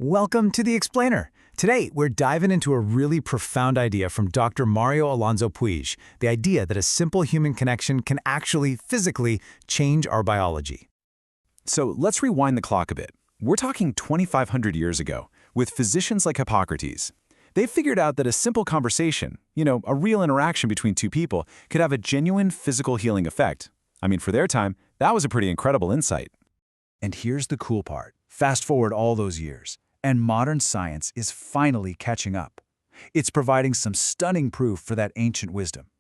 Welcome to The Explainer. Today, we're diving into a really profound idea from Dr. Mario Alonso Puig, the idea that a simple human connection can actually, physically, change our biology. So let's rewind the clock a bit. We're talking 2,500 years ago, with physicians like Hippocrates. They figured out that a simple conversation, a real interaction between two people, could have a genuine physical healing effect. I mean, for their time, that was a pretty incredible insight. And here's the cool part. Fast forward all those years, and modern science is finally catching up. It's providing some stunning proof for that ancient wisdom.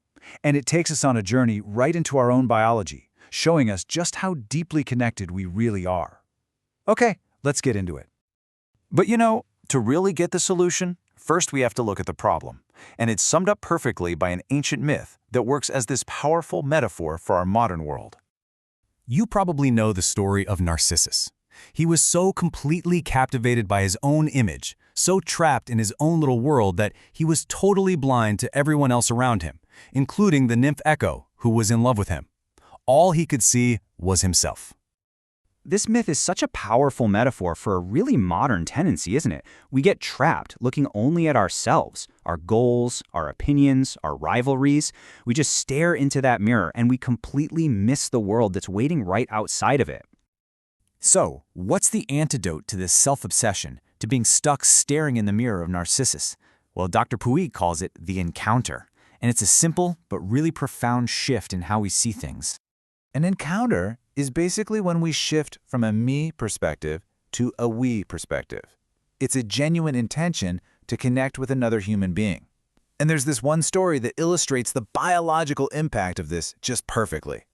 And it takes us on a journey right into our own biology, showing us just how deeply connected we really are. Okay, let's get into it. But to really get the solution, first we have to look at the problem. And it's summed up perfectly by an ancient myth that works as this powerful metaphor for our modern world. You probably know the story of Narcissus. He was so completely captivated by his own image, so trapped in his own little world that he was totally blind to everyone else around him, including the nymph Echo, who was in love with him. All he could see was himself. This myth is such a powerful metaphor for a really modern tendency, isn't it? We get trapped looking only at ourselves, our goals, our opinions, our rivalries. We just stare into that mirror and we completely miss the world that's waiting right outside of it. So, what's the antidote to this self-obsession, to being stuck staring in the mirror of Narcissus? Well, Dr. Puig calls it the encounter, and it's a simple but really profound shift in how we see things. An encounter is basically when we shift from a me perspective to a we perspective. It's a genuine intention to connect with another human being. And there's this one story that illustrates the biological impact of this just perfectly.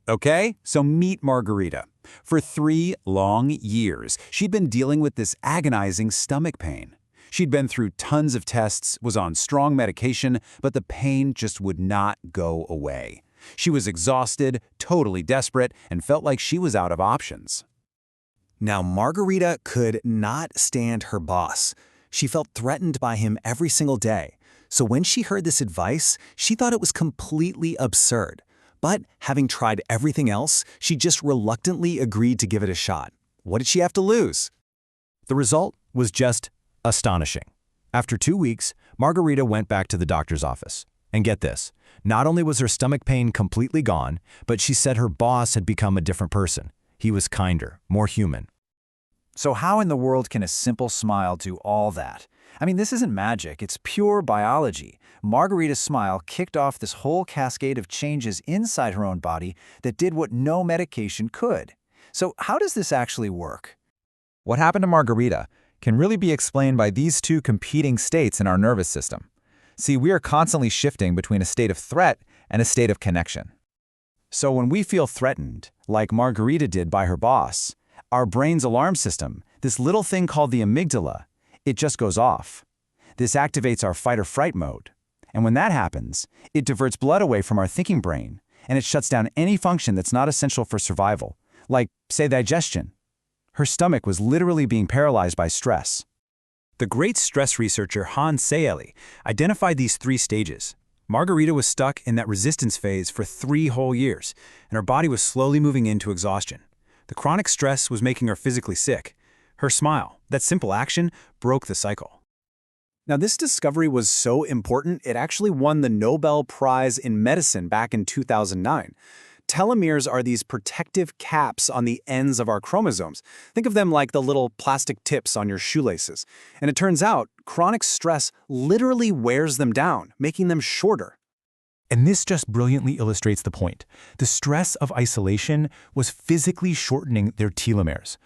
Okay, so meet Margarita. For 3 long years, she'd been dealing with this agonizing stomach pain. She'd been through tons of tests, was on strong medication, but the pain just would not go away. She was exhausted, totally desperate, and felt like she was out of options. Now, Margarita could not stand her boss. She felt threatened by him every single day. So when she heard this advice, she thought it was completely absurd. But having tried everything else, she just reluctantly agreed to give it a shot. What did she have to lose? The result was just astonishing. After 2 weeks, Margarita went back to the doctor's office. And get this, not only was her stomach pain completely gone, but she said her boss had become a different person. He was kinder, more human. So how in the world can a simple smile do all that? I mean, this isn't magic, it's pure biology. Margarita's smile kicked off this whole cascade of changes inside her own body that did what no medication could. So how does this actually work? What happened to Margarita can really be explained by these two competing states in our nervous system. See, we are constantly shifting between a state of threat and a state of connection. So when we feel threatened, like Margarita did by her boss, our brain's alarm system, this little thing called the amygdala, it just goes off. This activates our fight-or-fright mode. And when that happens, it diverts blood away from our thinking brain, and it shuts down any function that's not essential for survival, like, say, digestion. Her stomach was literally being paralyzed by stress. The great stress researcher Hans identified these 3 stages. Margarita was stuck in that resistance phase for 3 whole years, and her body was slowly moving into exhaustion. The chronic stress was making her physically sick. Her smile, that simple action, broke the cycle. Now, this discovery was so important, it actually won the Nobel Prize in Medicine back in 2009. Telomeres are these protective caps on the ends of our chromosomes. Think of them like the little plastic tips on your shoelaces. And it turns out, chronic stress literally wears them down, making them shorter. And this just brilliantly illustrates the point. The stress of isolation was physically shortening their telomeres.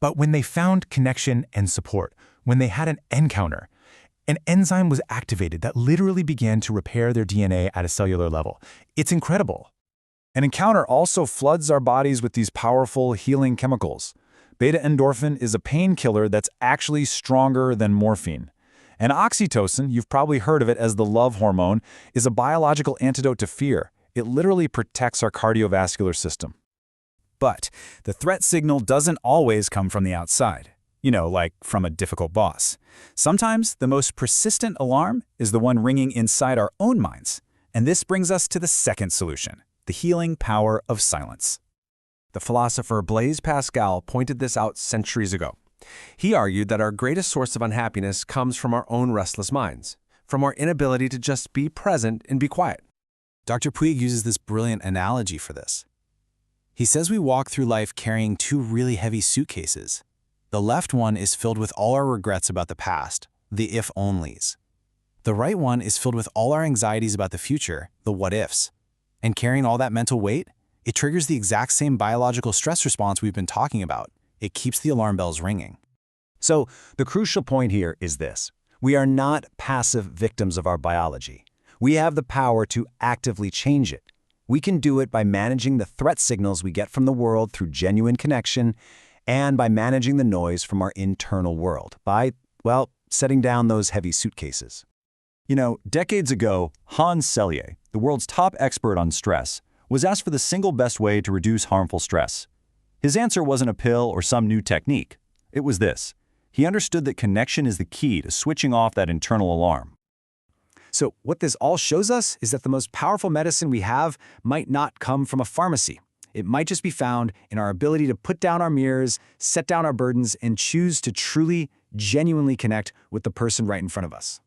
But when they found connection and support, when they had an encounter, an enzyme was activated that literally began to repair their DNA at a cellular level. It's incredible. An encounter also floods our bodies with these powerful healing chemicals. Beta-endorphin is a painkiller that's actually stronger than morphine. And oxytocin, you've probably heard of it as the love hormone, is a biological antidote to fear. It literally protects our cardiovascular system. But the threat signal doesn't always come from the outside, like from a difficult boss. Sometimes the most persistent alarm is the one ringing inside our own minds. And this brings us to the second solution, the healing power of silence. The philosopher Blaise Pascal pointed this out centuries ago. He argued that our greatest source of unhappiness comes from our own restless minds, from our inability to just be present and be quiet. Dr. Puig uses this brilliant analogy for this. He says we walk through life carrying two really heavy suitcases. The left one is filled with all our regrets about the past, the if-onlys. The right one is filled with all our anxieties about the future, the what-ifs. And carrying all that mental weight, it triggers the exact same biological stress response we've been talking about. It keeps the alarm bells ringing. So, the crucial point here is this. We are not passive victims of our biology. We have the power to actively change it. We can do it by managing the threat signals we get from the world through genuine connection, and by managing the noise from our internal world, by, well, setting down those heavy suitcases. You know, decades ago, Hans Selye, the world's top expert on stress, was asked for the single best way to reduce harmful stress. His answer wasn't a pill or some new technique. It was this. He understood that connection is the key to switching off that internal alarm. So what this all shows us is that the most powerful medicine we have might not come from a pharmacy. It might just be found in our ability to put down our mirrors, set down our burdens, and choose to truly, genuinely connect with the person right in front of us.